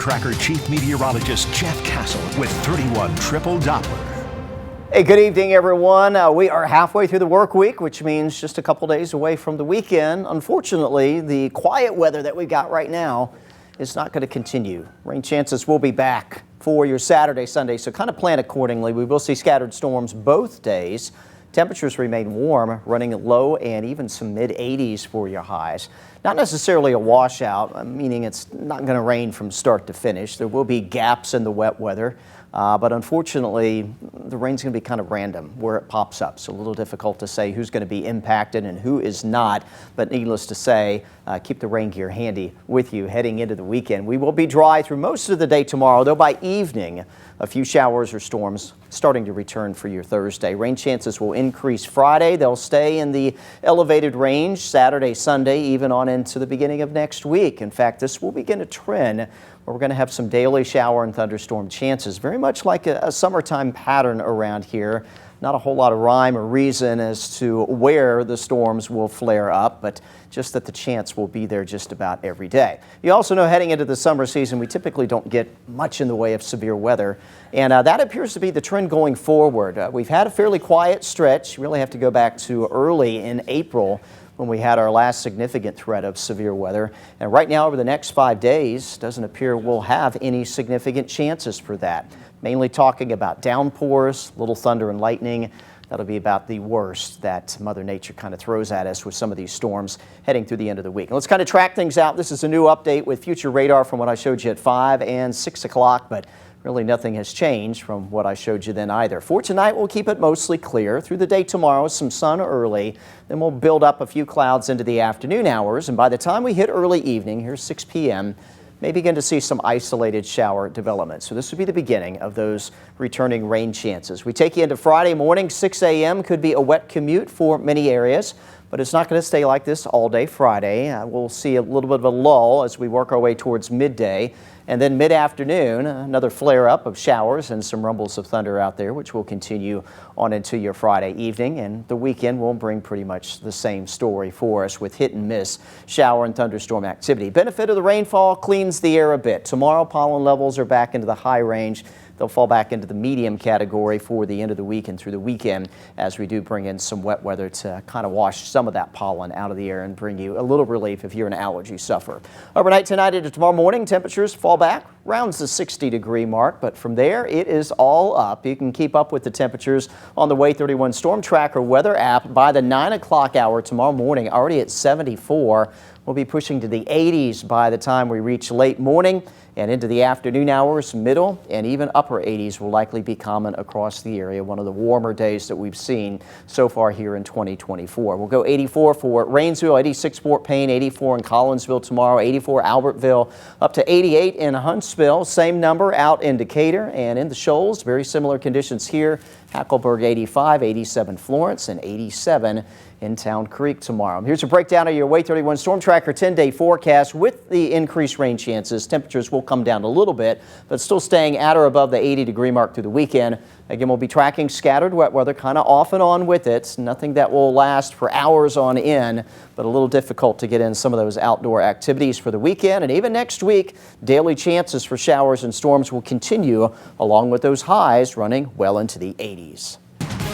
Tracker Chief Meteorologist Jeff Castle with 31 Triple Doppler. Hey, good evening, everyone. We are halfway through the work week, which means just a couple days away from the weekend. Unfortunately, the quiet weather that we've got right now is not going to continue. Rain chances will be back for your Saturday, Sunday, so kind of plan accordingly. We will see scattered storms both days. Temperatures remain warm, running low and even some mid-80s for your highs. Not necessarily a washout, meaning it's not going to rain from start to finish. There will be gaps in the wet weather, but unfortunately, the rain's going to be kind of random where it pops up. So a little difficult to say who's going to be impacted and who is not. But needless to say, keep the rain gear handy with you heading into the weekend. We will be dry through most of the day tomorrow, though by evening, a few showers or storms starting to return for your Thursday. Rain chances will increase Friday. They'll stay in the elevated range Saturday, Sunday, even on into the beginning of next week. In fact, this will begin a trend where we're going to have some daily shower and thunderstorm chances, very much like a summertime pattern around here. Not a whole lot of rhyme or reason as to where the storms will flare up, but just that the chance will be there just about every day. You also know heading into the summer season, we typically don't get much in the way of severe weather, and that appears to be the trend going forward. We've had a fairly quiet stretch. You really have to go back to early in April when we had our last significant threat of severe weather. And right now, over the next 5 days, doesn't appear we'll have any significant chances for that. Mainly talking about downpours, little thunder and lightning. That'll be about the worst that Mother Nature kind of throws at us with some of these storms heading through the end of the week. And let's kind of track things out. This is a new update with future radar from what I showed you at 5 and 6 o'clock, but really nothing has changed from what I showed you then either. For tonight, we'll keep it mostly clear. Through the day tomorrow, some sun early. Then we'll build up a few clouds into the afternoon hours. And by the time we hit early evening, here's 6 p.m., may begin to see some isolated shower development. So this would be the beginning of those returning rain chances. We take you into Friday morning, 6 a.m. Could be a wet commute for many areas, but it's not going to stay like this all day Friday. We'll see a little bit of a lull as we work our way towards midday. And then mid-afternoon, another flare-up of showers and some rumbles of thunder out there, which will continue on into your Friday evening. And the weekend will bring pretty much the same story for us with hit-and-miss shower and thunderstorm activity. Benefit of the rainfall cleans the air a bit. Tomorrow, pollen levels are back into the high range. They'll fall back into the medium category for the end of the week and through the weekend as we do bring in some wet weather to kind of wash some of that pollen out of the air and bring you a little relief if you're an allergy sufferer. Overnight tonight into tomorrow morning, temperatures fall back around the 60-degree mark, but from there it is all up. You can keep up with the temperatures on the Way 31 Storm Tracker weather app by the 9 o'clock hour tomorrow morning, already at 74. We'll be pushing to the 80s by the time we reach late morning and into the afternoon hours. Middle and even upper 80s will likely be common across the area. One of the warmer days that we've seen so far here in 2024. We'll go 84 for Rainsville, 86 Fort Payne, 84 in Collinsville tomorrow, 84 Albertville, up to 88 in Huntsville. Same number out in Decatur and in the Shoals. Very similar conditions here. Hackleburg 85, 87 Florence, and 87 in Town Creek tomorrow. Here's a breakdown of your Way 31 Storm Tracker 10-day forecast. With the increased rain chances, temperatures will come down a little bit, but still staying at or above the 80-degree mark through the weekend. Again, we'll be tracking scattered wet weather kind of off and on with it. Nothing that will last for hours on end, but a little difficult to get in some of those outdoor activities for the weekend. And even next week, daily chances for showers and storms will continue along with those highs running well into the 80s.